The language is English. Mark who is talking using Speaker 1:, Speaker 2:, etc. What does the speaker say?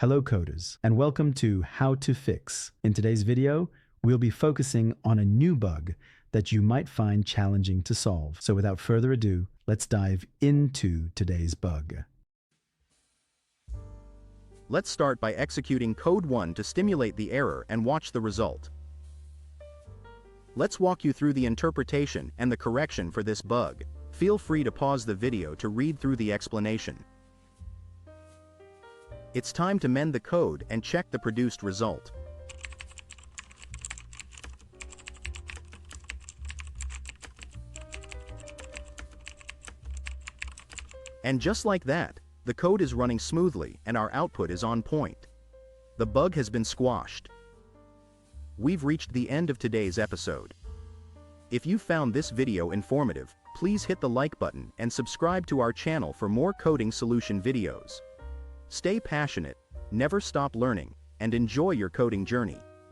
Speaker 1: Hello coders, and welcome to How to Fix. In today's video, we'll be focusing on a new bug that you might find challenging to solve. So without further ado, let's dive into today's bug.
Speaker 2: Let's start by executing code 1 to stimulate the error and watch the result. Let's walk you through the interpretation and the correction for this bug. Feel free to pause the video to read through the explanation. It's time to mend the code and check the produced result. And just like that, the code is running smoothly and our output is on point. The bug has been squashed. We've reached the end of today's episode. If you found this video informative, please hit the like button and subscribe to our channel for more coding solution videos. Stay passionate, never stop learning, and enjoy your coding journey.